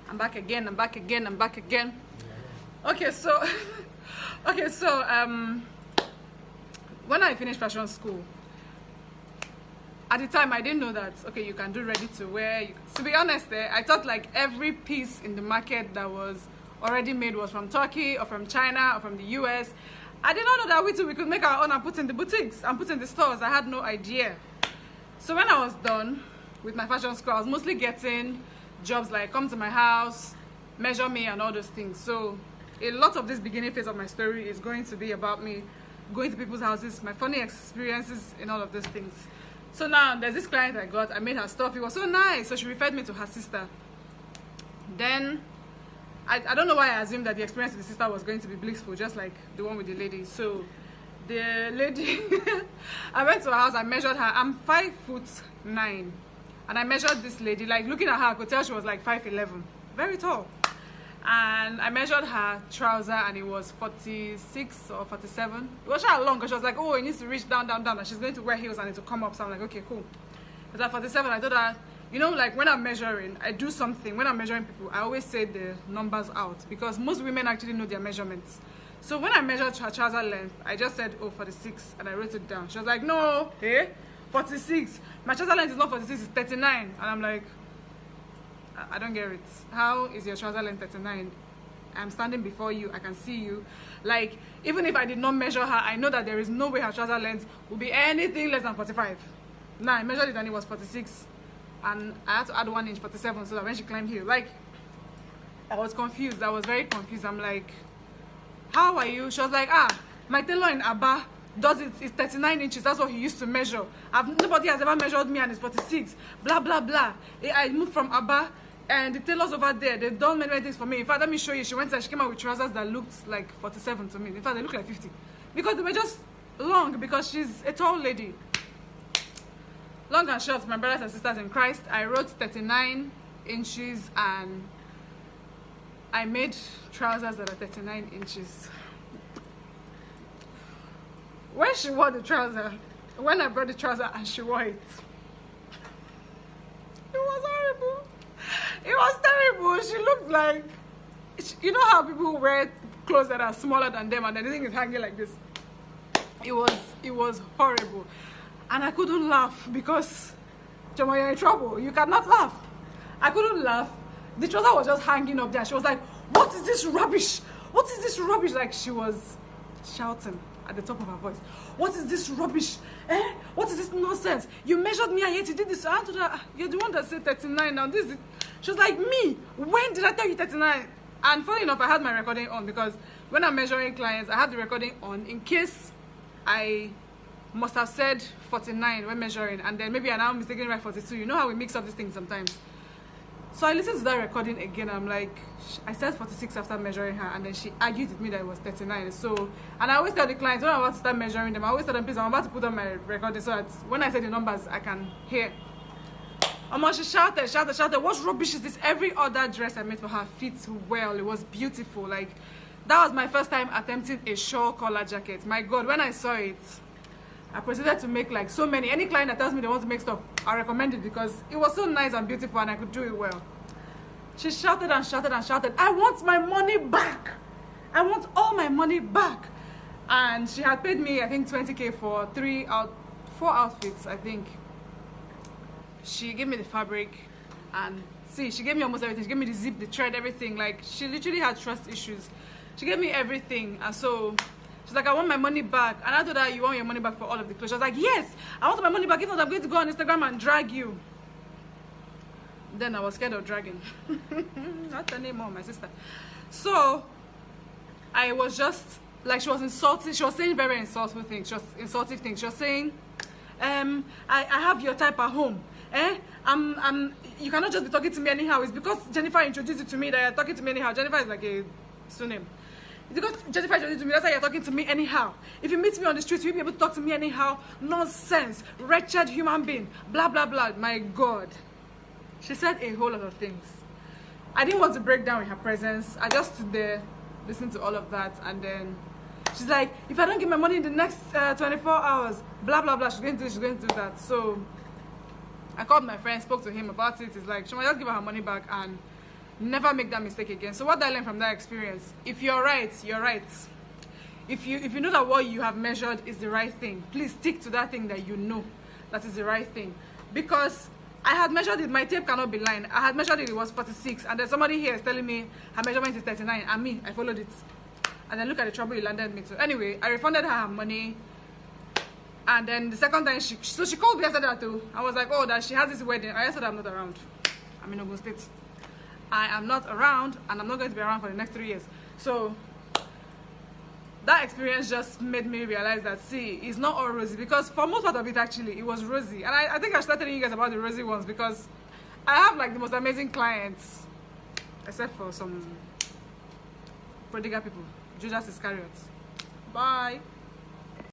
I'm back again. Okay, so when I finished fashion school, at the time I didn't know that okay, you can do ready to wear. To be honest, I thought like every piece in the market that was already made was from Turkey or from China or from the US. I did not know that we could make our own and put in the boutiques and put in the stores. I had no idea. So when I was done with my fashion school, I was mostly getting jobs like come to my house, measure me and all those things. So a lot of this beginning phase of my story is going to be about me going to people's houses, my funny experiences in all of those things. So now there's this client I got, I made her stuff, it was so nice, so she referred me to her sister. Then I don't know why I assumed that the experience with the sister was going to be blissful, just like the one with the lady. So the lady, I went to her house, I measured her. I'm 5'9", and I measured this lady. Like looking at her, I could tell she was like 5'11", very tall. And I measured her trouser, and it was 46 or 47. It was short long because she was like, "Oh, it needs to reach down, and she's going to wear heels and it will come up." So I'm like, "Okay, cool." But at 47, I told her, you know, like when I'm measuring, I do something. When I'm measuring people, I always say the numbers out because most women actually know their measurements. So when I measured her trouser length, I just said, "Oh, 46," and I wrote it down. She was like, "No, hey, 46. My trouser length is not 46, it's 39." And I'm like, I don't get it. How is your trouser length 39? I'm standing before you, I can see you. Like, even if I did not measure her, I know that there is no way her trouser length will be anything less than 45. Now I measured it and it was 46. And I had to add 1 inch, 47, so that when she climbed here, like, I was confused. I was very confused. I'm like, "How are you?" She was like, "My tailor in Aba does it. It's 39 inches. That's what he used to measure. Nobody has ever measured me and it's 46. Blah, blah, blah. I moved from Aba and the tailors over there, they've done many things for me. In fact, let me show you. She went and she came out with trousers that looked like 47 to me. In fact, they look like 50. Because they were just long because she's a tall lady." Long and short, my brothers and sisters in Christ, I wrote 39 inches and I made trousers that are 39 inches. When she wore the trouser, when I brought the trouser and she wore it, it was horrible. It was terrible. She looked like, you know how people wear clothes that are smaller than them and then the thing is hanging like this. It was horrible. And I couldn't laugh because, Chioma, you're in trouble. You cannot laugh. I couldn't laugh. The trouser was just hanging up there. She was like, "What is this rubbish? What is this rubbish?" Like she was shouting at the top of her voice. "What is this rubbish? What is this nonsense? You measured me and yet you did this." I told her, "You're the one that said 39 now. This is..." She was like, "Me? When did I tell you 39? And funny enough, I had my recording on because when I'm measuring clients, I had the recording on in case I must have said 49 when measuring and then maybe I now mistakenly write 42. You know how we mix up these things sometimes. So I listened to that recording again. I'm like, I said 46 after measuring her, and then she argued with me that it was 39. So, and I always tell the clients when I'm about to start measuring them, I always tell them, "Please, I'm about to put on my recording so that when I say the numbers, I can hear." She shouted, "What rubbish is this? Every other dress I made for her fits well. It was beautiful." Like, that was my first time attempting a shawl collar jacket. My God, when I saw it, I proceeded to make like so many. Any client that tells me they want to make stuff, I recommend it because it was so nice and beautiful and I could do it well. She shouted and shouted and shouted, "I want my money back. I want all my money back." And she had paid me, I think, 20K for 4 outfits, I think. She gave me the fabric and see, she gave me almost everything. She gave me the zip, the thread, everything. Like, she literally had trust issues. She gave me everything. And so she's like, "I want my money back." And I told her, "You want your money back for all of the clothes?" She was like, "Yes, I want my money back. If not, I'm going to go on Instagram and drag you." Then I was scared of dragging. Not anymore, my sister. So I was just like, she was insulting. She was saying very insulting things. She was insulting things. She was saying, I have your type at home. You cannot just be talking to me anyhow. It's because Jennifer introduced you to me that you're talking to me anyhow. Jennifer is like a surname. Because Jennifer introduced to me, that's why you're talking to me anyhow. If you meet me on the street, you'll be able to talk to me anyhow. Nonsense. Wretched human being. Blah, blah, blah. My God. She said a whole lot of things. I didn't want to break down in her presence. I just stood there, listened to all of that, and then she's like, "If I don't get my money in the next 24 hours, blah, blah, blah, she's going to do this, she's going to do that." So I called my friend, spoke to him about it. It's like, "Chioma, just give her money back." And Never make that mistake again. So what I learned from that experience, if you're right, you're right. If you know that what you have measured is the right thing, please stick to that thing that you know that is the right thing. Because I had measured it, my tape cannot be lying. I had measured it, it was 46, and then somebody here is telling me her measurement is 39, and me, I followed it. And then look at the trouble it landed me to. Anyway, I refunded her money. And then the second time, she called me after that too. I was like, oh, that she has this wedding. I said I'm not around. I'm in Ogun State. I am not around, and I'm not going to be around for the next 3 years. So that experience just made me realize that, see, it's not all rosy. Because for most part of it, actually, it was rosy. And I think I started telling you guys about the rosy ones, because I have like the most amazing clients, except for some prodigal people. Judas Iscariot. Bye.